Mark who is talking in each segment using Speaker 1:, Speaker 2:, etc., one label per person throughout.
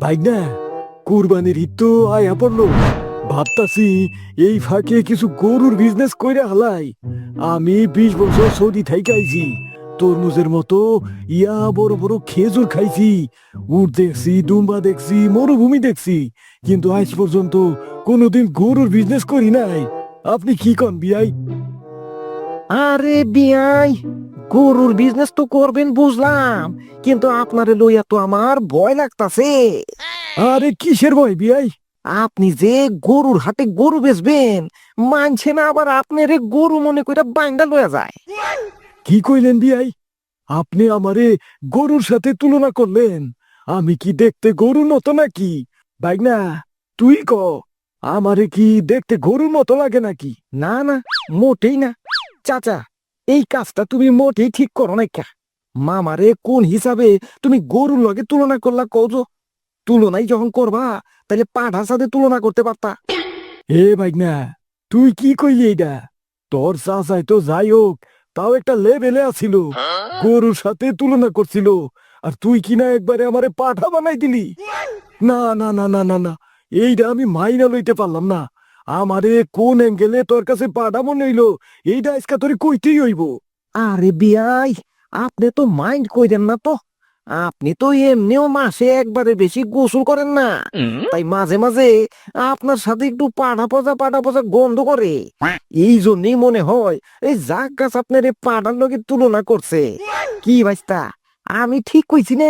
Speaker 1: ভাই না, কুরবানির ঈদ তো আয়া পড়লো। ভাবতাছি এই ফাঁকে কিছু গরুর বিজনেস কইরা হালাই। আমি 20 বছর সৌদি থাইকা আইছি। তরমুজের মতো ইয়া বড় বড় খেজুর খাইছি, উট দেখছি, দুম্বা দেখছি, মরুভূমি দেখছি, কিন্তু আজ পর্যন্ত কোনোদিন গরুর বিজনেস করি নাই। আপনি কি কন বিয়াই?
Speaker 2: আরে বিয়াই, গরুর বিজনেস তো করবেন বুঝলাম, কিন্তু আপনারে লইয়া তো আমার ভয় লাগতাছে।
Speaker 1: আরে কিসের ভয় বিয়াই?
Speaker 2: আপনি যে গরুর হাটে গরু বেচবেন, মানছে না আবার আপনারে গরু মনে কইরা বাইন্দা লইয়া যায়।
Speaker 1: কি কইলেন বিয়াই? আপনি আমারে গরুর সাথে তুলনা করলেন? আমি কি দেখতে গরুর মতো নাকি? ভাই না, তুই ক, আমারে কি দেখতে গরুর মতো লাগে নাকি?
Speaker 2: না না, মোটেই না। চাচা, এই কাজটা তুমি মোটেই ঠিক করো নাই কা। মামারে কোন হিসাবে তুমি গরুর লগে তুলনা করলা কওছো? তুলনাই যখন করবা তাহলে পাঠার সাথে তুলনা করতে পারতা।
Speaker 1: এ ভাই না, তুই কি কইলি এইটা? তোর চাচাই তো যাই হোক, তাও একটা লেভেলে আছিল, গরুর সাথে তুলনা করছিল, আর তুই কিনা একবারে আমারে পাঠা বানাই দিলি। না না না না না না, এইটা আমি মাইনা লইতে পারলাম না। আমারে কোন অ্যাঙ্গেলে তোর কাছে পাঠা মনে হইলো, এইটা আজকে তোরে কইতেই হইব।
Speaker 2: আরে বিয়াই, আপনি তো মাইন্ড কইরেন না তো। আপনি তো এমনিও মাসে একবারে বেশি গোসল করেন না, তাই মাঝে মাঝে আপনার সাথে একটু পাটা পচা গন্ধ করে। এই জন্যই মনে হয় এই জাগ গাছ আপনার এই পাটার লগে তুলনা করছে। কি ভাইস্তা, আমি ঠিক কইছি না?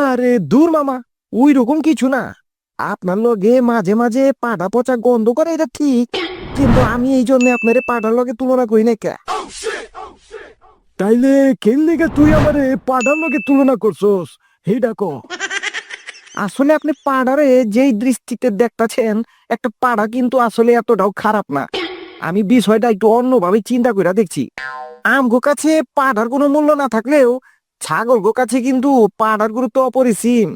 Speaker 2: আরে দূর মামা, ওই রকম কিছু না। আপনার লগে মাঝে মাঝে পাটা পচা গন্ধ করে, এটা ঠিক, কিন্তু আমি এই জন্য আপনার পাটার লগে তুলনা করি না কে।
Speaker 1: তাইলে কেন লেগে তুই আমারে পাঠার লগে তুলনা করছস, এইটা ক।
Speaker 2: আসলে আপনি পাড়ারে যেই দৃষ্টিতে দেখতাছেন, একটা পাড়া কিন্তু আসলে এতটাও খারাপ না। আমি বিষয়টা একটু অন্যভাবে চিন্তা করে দেখছি। আমগো কাছে পাড়ার কোনো মূল্য না থাকলেও ছাগল গো কাছে কিন্তু পাড়ার গুরুত্ব অপরিসীম।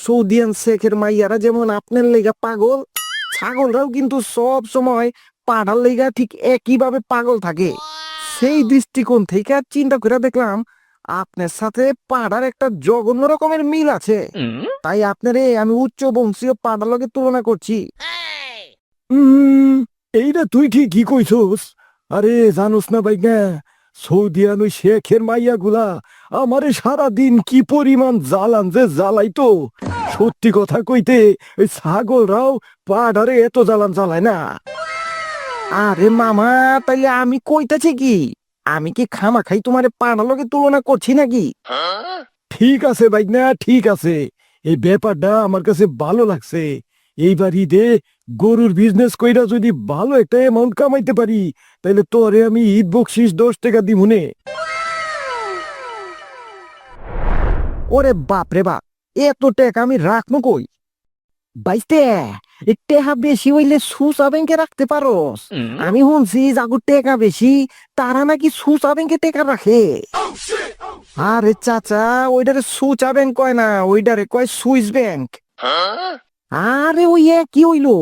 Speaker 2: সৌদিয়ান শেখের মাইয়ারা যেমন আপনার লেগা পাগল, ছাগলরাও কিন্তু সব সময় পাড়ার লেগা ঠিক একইভাবে পাগল থাকে। সেই দৃষ্টিকোণ থেকে চিন্তা করে দেখলাম আপনার সাথে পাড়ার একটা জঘন্য রকমের মিল আছে। তাই আপনারে আমি উচ্চ বংশীয় পাড়ার লগে তুলনা করছি।
Speaker 1: উম এইটা তুই ঠিকই কইছস। আরে জানোস না ভাই না, সৌদিয়ান ওই শেখের মাইয়া গুলা আমারে সারাদিন কি পরিমাণ জ্বালান যে জ্বালাইতো। সত্যি কথা কইতে, ওই ছাগলরাও পাড়ারে এত জ্বালান জ্বালায় না।
Speaker 2: আরে মামা, তাইলে আমি কইতাছি কি, আমি কি খামাখাই তোমারে পাড়ার লগে তুলনা করছি নাকি?
Speaker 1: ঠিক আছে ভাই না, ঠিক আছে, এই ব্যাপারটা আমার কাছে ভালো লাগছে। এইবার ঈদে গরুর বিজনেস কইরা যদি ভালো একটা অ্যামাউন্ট কামাইতে পারি, তাহলে তোরে আমি ঈদ বকশিস 10 টাকা দিমুনে।
Speaker 2: ওরে বাপ রে বাপ, এত টাকা আমি রাখবো কই? বাইস্তে, এই টেহা বেশি হইলে সুসা ব্যাংকে রাখতে পারোস। আমি শুনছি যাগো টেকা বেশি তারা নাকি সুসা ব্যাংকে টেকা রাখে। আরে চাচা, ওইটারে সুচা ব্যাংক কয় না, ওইটারে কয় সুইস ব্যাংক। আরে ওই কি হইলো,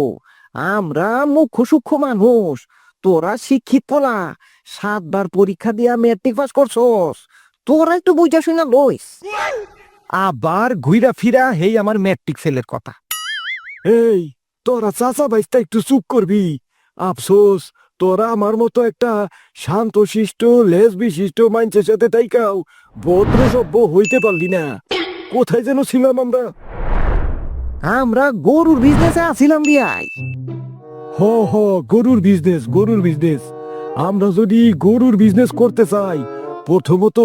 Speaker 2: আমরা মুখ্য সূক্ষ্ম মানুষ, তোরা শিক্ষিত পোলা, 7 বার পরীক্ষা দিয়া মেট্রিক পাস করছস, তোরা একটু বুঝা শুনা লইস। আবার ঘুইরা ফিরা হেই আমার ম্যাট্রিক ফেলের কথা।
Speaker 1: এই, তোরা চাচা ভাইস্তা একটু চুপ করবি। আফসোস, তোরা আমার মতো একটা শান্ত শিষ্ট লেজ বিশিষ্ট মানুষের সাথে তাইকাও ভদ্র সভ্য হইতে পারলি না। কোথায় যেন ছিলাম আমরা?
Speaker 2: আমরা গরুর বিজনেসে আছিলাম বিয়াই।
Speaker 1: হ হ, গরুর বিজনেস, গরুর বিজনেস। আমরা যদি গরুর বিজনেস করতে চাই, প্রথমত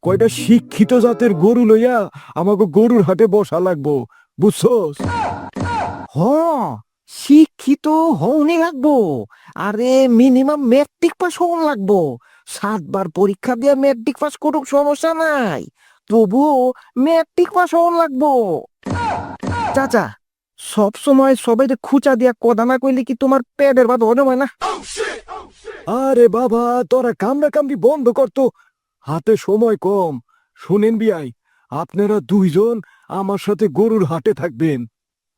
Speaker 1: কয়টা শিক্ষিত জাতের গরু লইয়া আমাকে গরুর হাটে বসা লাগবো, বুঝছস?
Speaker 2: হ, শিক্ষিত হওনি লাগবো। আরে মিনিমাম ম্যাট্রিক পাস হওয়া লাগবো। 7 বার পরীক্ষা দিয়ে ম্যাট্রিক পাস করুক সমস্যা নাই, তবুও ম্যাট্রিক পাস হওয়া লাগবো। চাচা, সব সময় সবাই খুচা দিয়া কথা না কইলে কি তোমার পেটের ভাত হজম হয় না?
Speaker 1: আরে বাবা, তোরা কামড়া কামড়ি বন্ধ করতো, হাতে সময় কম। শুনেন বিয়াই, আপনারা দুইজন আমার সাথে গরুর হাটে থাকবেন।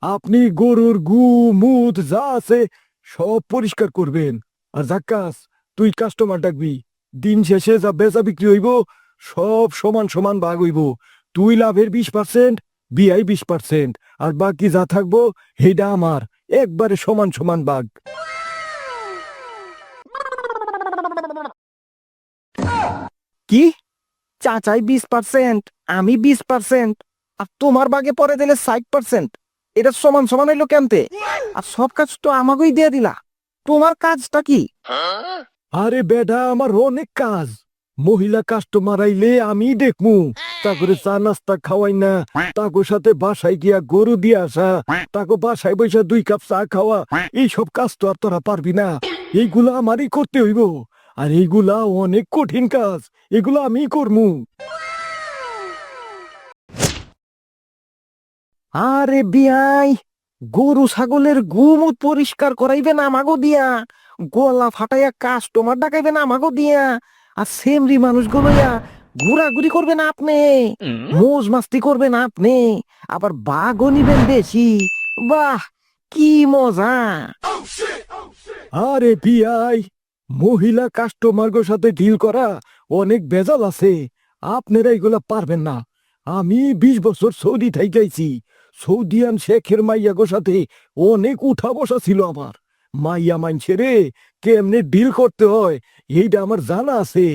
Speaker 1: আপনি গরুর গু মুত যা আছে সব পরিষ্কার করবেন। আর জাক্কাস, তুই কাস্টমার ডাকবি। দিন শেষে যা বেচা বিক্রি হইব, সব সমান সমান ভাগ হইব। তুই লাভের 20%, বিআই 20%, আর বাকি যা থাকবো সেইটা আমার, একবারে সমান সমান ভাগ।
Speaker 2: কি? চাচাই 20%, আমি 20%, আর তোমার বাগে পরে দিলে 60%? এটা সমান সমান হইলো কেমতে? আর সব কাজ তো আমাকেই দিয়ে দিলা, তোমার কাজটা কি?
Speaker 1: আরে বেডা, আমার অনেক কাজ। মহিলা কাস্টমার আইলে আমি দেখমু, তারপরে চা নাস্তা খাওয়াই না, তাকো সাথে বাসায় গিয়া গরু দিয়ে আসা, তাকো বাসায় বৈশা 2 কাপ চা খাওয়া, এইসব কাজ তো আর তোরা পারবি না। এইগুলা আমারই করতে হইব, আর এইগুলা অনেক কঠিন কাজ, এগুলা আমি করমু।
Speaker 2: আরে বিয়াই, গরু ছাগলের গুমুত পরিষ্কার করাইবেন আমাগো দিয়া, গলা ফাটাইয়া কাস্টমার ডাকাইবেন আমাগো দিয়া, আর সেমরি মানুষগুলো ঘোরাঘুরি করবেন আপনি, মোজ মাস্তি করবেন আপনি, আবার বাঘও নিবেন বেশি। বাহ, কি মজা!
Speaker 1: আরে বিআই, মহিলা কাস্টমারগোর সাথে ডিল করা অনেক ভেজাল আছে, আপনারা এগুলা পারবেন না। আমি 20 বছর সৌদি থাইকাইছি, সৌদিয়ান শেখের মাইয়াগোর সাথে অনেক উঠা বসা ছিল আমার। মাইয়া মাইনছেরে কেমনে ডিল করতে হয় এইটা আমার জানা আছে।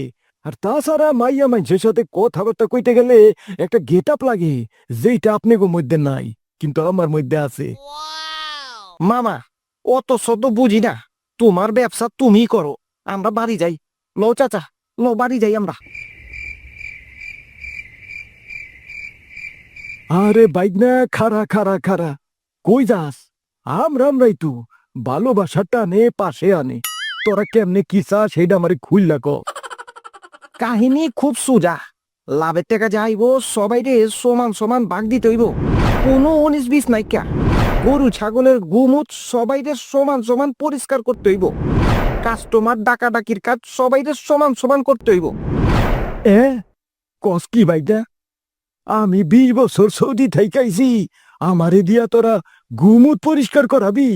Speaker 1: আর তাছাড়া মাইয়া মাইনছের সাথে কথাবার্তা কইতে গেলে একটা গেট আপ লাগে, যেটা আপনাকে মধ্যে নাই, কিন্তু আমার মধ্যে আছে।
Speaker 2: মামা, অত শত বুঝি না, তোমার ব্যবসা তুমি করো, আমরা বাড়ি যাই। লো চাচা, লো বাড়ি যাই আমরা।
Speaker 1: আরে বাইকনা, খারা খারা খারা, কই যাস? আমরাই তো ভালোবাসার টানে পাশে আনে, তোরা কেমনে কি চাস সেটা আমারে খুইল্লা ক।
Speaker 2: কাহিনী খুব সোজা, লাভের টাকা যাইব, সবাই রে সমান সমান ভাগ দিতে হইব, কোনো 19-20 নাইকা। গরু ছাগলের গুমুত সবাই রে সমান সমান পরিষ্কার করতে হইব, কাস্টমার ডাকাডাকির কাজ সবাই রে সমান সমান করতে হইব।
Speaker 1: এ কস কি বাইকনা? আমি 20 বছর সৌদি থাইকাইছি, আমারে দিয়া তোরা গুমুত পরিষ্কার করাবি?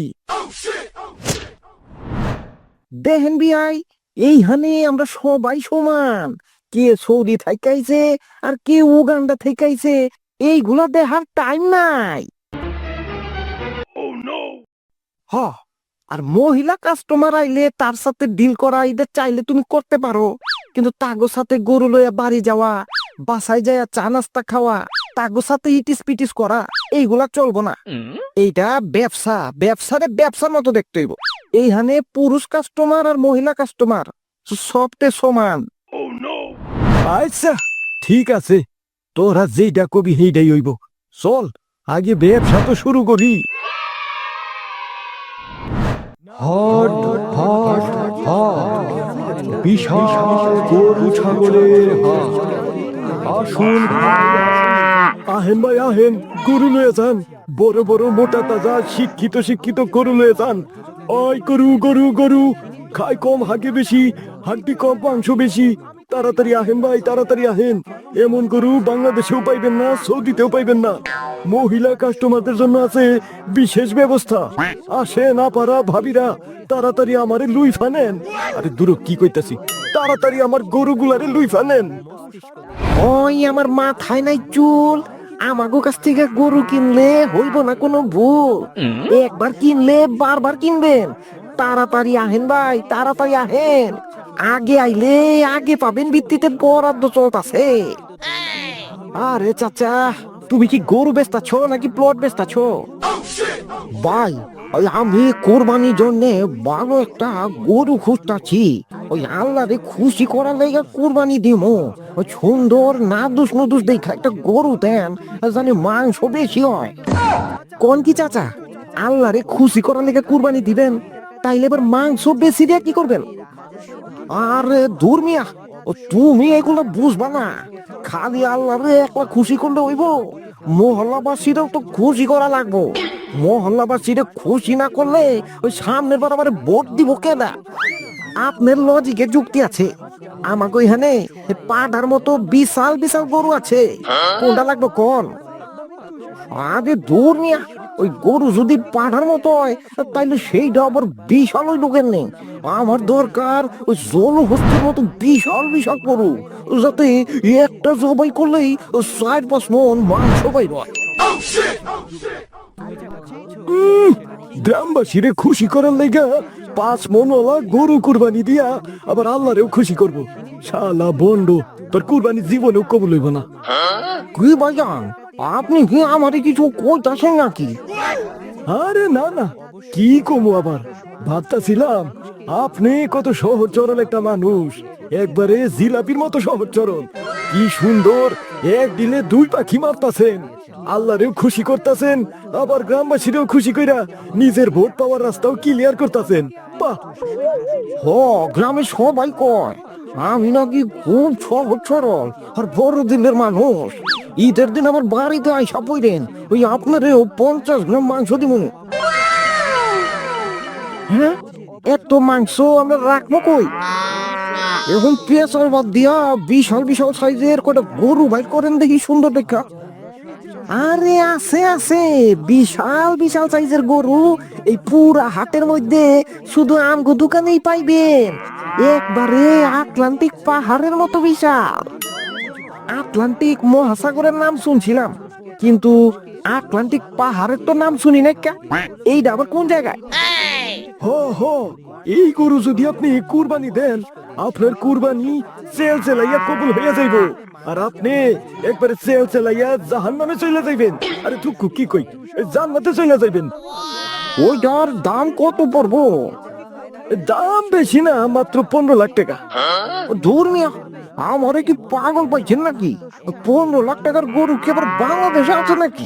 Speaker 2: দেখেন বিয়াই, এইখানে আমরা সবাই সমান, কে সৌদি থাইকাইছে আর কে উগান্ডা থাইকাইছে এইগুলা দেখার টাইম নাই। হ, আর মহিলা কাস্টমার আইলে তার সাথে ডিল করা এদের চাইলে তুমি করতে পারো, কিন্তু তাগো সাথে গরু লইয়া বাড়ি যাওয়া, বাসায় যাইয়া চা নাস্তা খাওয়া, তাগো সাথে ইটিস পিটিস করা, এইগুলা চলবো না। এইটা ব্যবসা, ব্যবসারে ব্যবসার মতো দেখতে হইব। এইখানে পুরুষ কাস্টমার আর মহিলা কাস্টমার সবতে সমান।
Speaker 1: আচ্ছা ঠিক আছে, তোরা যেইটা কবি সেইটাই হইব। চল আগে ব্যবসা তো শুরু করি। হাট হাট হাট, বিশাল গরু ছাগলের হাট। আসুন, আহেন ভাই আহেন, গরু লয়ে যান, বড় বড় মোটা তাজা শিক্ষিত শিক্ষিত গরু লয়ে যান। ওই গরু গরু গরু, খায় কম হাগে বেশি, হাড্ডি কম মাংস বেশি। তাড়াতাড়ি আহেন ভাই, তাড়াতাড়ি আহেন। এমন গরু বাংলাদেশেও পাইবেন না, সৌদিতেও পাইবেন না। মহিলা কাস্টমারদের জন্য আছে বিশেষ ব্যবস্থা। আসে না পারা ভাবিরা, তাড়াতাড়ি আমারে লুই ফানেন। আরে দূর কি কইতাছি, তাড়াতাড়ি আমার গরুগুলারে লুই ফানেন।
Speaker 2: ওই আমার মাথায় নাই চুল, আমাগো কাছ থেকে গরু কিনলে হইব না কোনো ভুল, একবার কিনলে বারবার কিনবেন। তাড়াতাড়ি আহেন ভাই, তাড়াতাড়ি আহেন, আগে আইলে আগে পাবেন ভিত্তিতে বরাদ্দ চলতাছে। আরে চাচা, তুমি কি গরু বেচতাছো নাকি প্লট বেচতাছো? ভাই, ওই আমি কোরবানির জন্য ভালো একটা গরু খুঁজতাছি, ওই আল্লাহরে খুশি করার লেগে কোরবানি দিমু। ওই সুন্দর নাদুস নুদুস দেখা একটা গরু দেন, জানি মাংস বেশি হয়। কোন কি চাচা, আল্লাহরে খুশি করার লেগে কোরবানি দিবেন, তাইলে এবার মাংস বেশি দিয়ে কি করবেন? আরে দূর মিয়া, ও তুমি এগুলো বুঝবা না, খালি আল্লাহরে একলা খুশি করলে হইব, মহল্লাবাসীরাও তো খুশি করা লাগবো। মহল্লাবাসীরা খুশি না করলে ওই সামনের বার আবার ভোট দিব কেনা? আপনার লজিকে যুক্তি আছে, আমাকে এখানে পাঠার মতো বিশাল বিশাল গরু আছে, কোনটা লাগবে কোন? আরে দূর মিয়া, ওই গরু যদি পাঠার মতো হয় তাইলে সেইটা আবার বিশাল ওই লোকের নেই। আমার দরকার ওই জলহস্তির মতো বিশাল বিশাল গরু, যাতে একটা জবাই করলেই 4-5 মন মাংস বাইর হয়।
Speaker 1: গ্রামবাসীরে খুশি করার লাইগা 5 মনওয়ালা গরু কুরবানি দিয়া আবার আল্লাহরেও খুশি করব। শালা বন্ড, তোর কুরবানি জীবনেও কবুল হইব না।
Speaker 2: কি ভাইজান, আপনি কি আমারে কিছু কইতাছেন নাকি?
Speaker 1: আরে না না, কি কমু আবার, ভাবতাছিলাম আপনি কত সহজ সরল একটা মানুষ, একবারে জিলাপির মতো সহজ সরল। কি সুন্দর এক দিলে 2 পাখি মারতাছেন, আল্লাহরেও খুশি করতাছেন, আবার গ্রামবাসীরেও খুশি কইরা নিজের ভোট পাওয়ার রাস্তাও ক্লিয়ার করতাছেন। বাহ!
Speaker 2: হ, গ্রামে সবাই কয় আমি নাকি খুব সহজ সরল আর বড় দিলের মানুষ। ঈদের দিন আমার বাড়িতে আইসা পড়েন, ওই আপনারেও 50 গ্রাম মাংস দিব। হ্যাঁ, এত মাংস আমরা রাখবো কই? এখন পেঁচার বাদ দিয়া বিশাল বিশাল সাইজের কটা গরু বাইর করেন দেখি সুন্দর দেখা। আরে আছে আছে, বিশাল বিশাল সাইজের গরু এই পুরা হাটের মধ্যে শুধু আমগো দোকানেই পাইবেন। একবারে আটলান্টিক পাহাড়ের মতো বিশাল। আটলান্টিক মহাসাগরের নাম শুনছিলাম, কিন্তু আটলান্টিক পাহাড়ের তো নাম শুনি না। এইটা আবার কোন জায়গায়?
Speaker 1: হ হ, এই গরু যদি আপনি কুরবানি দেন, আপনার কুরবানি সেল সেলাইয়া কবুল হইয়া যাইব, আর আপনি একবারে সেল সেলাইয়া জাহান্নামে চলে যাইবেন। আরে থুকু কি কই, জান্নাতে চলে যাইবেন।
Speaker 2: ওইটার দাম কত পড়বো?
Speaker 1: দাম বেশি না, মাত্র 15 লাখ টাকা।
Speaker 2: দূর মিয়া, আমারে কি পাগল পাইছেন নাকি? 15 লাখ টাকার গরু কি আবার বাংলাদেশে আছে নাকি?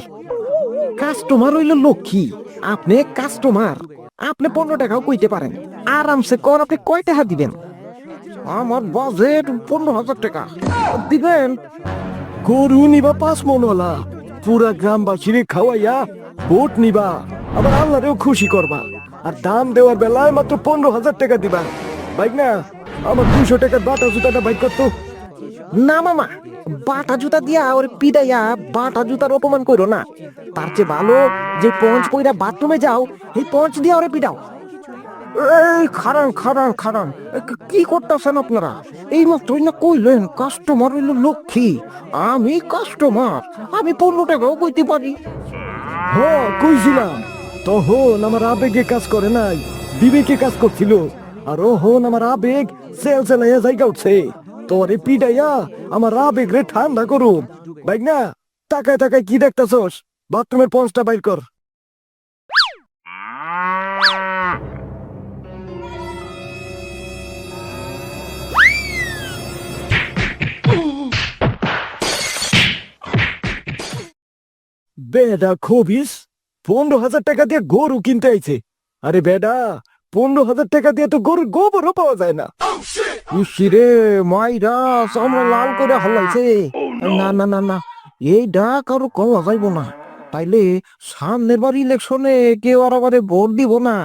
Speaker 2: কাস্টমার হইল লক্ষ্মী, আপনি কাস্টমার, আপনি 15 টাকাও কইতে পারেন। আরামসে কর, আপনি কয় টাকা দিবেন? আমার বাজেট 15,000 টাকা দিবেন।
Speaker 1: গরু নিবা 5 মনওয়ালা, পুরা গ্রামবাসীরে খাওয়াইয়া ভোট নিবা, আবার আল্লাহরেও খুশি করবা, আর দাম দেওয়ার বেলায় মাত্র 15,000 টাকা দিবা। বাইক না, আমার 200 টাকার বাটা জুতাটা বাইক করতো।
Speaker 2: না মামা, বাটা জুতা দিয়া ওর পিডাইয়া বাটা জুতার অপমান করো না। তার চেয়ে ভালো যে পঞ্চ পইরা বাথরুমে যাও, এই পঞ্চ দিয়া ওরে পিডাও। এই খারান খারান খারান, কি করতেছেন আপনারা? এই মাত্রই না কইলেন কাস্টমার হইল লক্ষ্মী। আমি কাস্টমার, আমি 15 টাকাও কইতে পারি।
Speaker 1: হ, কইছিলাম তখন আমার আবেগে কাজ করে নাই, বিবেকে কাজ করছিল। আর ওহন আমার আবেগ সেল সেলাইয়া জায়গা উঠছে, তোরে পিটাইয়া আমার আবেগ রে ঠান্ডা করুম। বাইক না, তাকায় তাকায় কি দেখতাছস? বাথরুমের পঞ্চটা বাইর কর। বেডা খবিস, 15,000 টাকা দিয়ে গরু কিনতে আইছে। আরে বেডা, 15,000 টাকা দিয়ে তো গরুর গোবরও পাওয়া যায় না।
Speaker 2: ইসিরে মাইরা আমরা লাল করে হলাইছে। না না না না, এইটা কারো কওয়া যাইব না, তাইলে সামনের বার ইলেকশনে কেউ আর আমারে ভোট দিব না।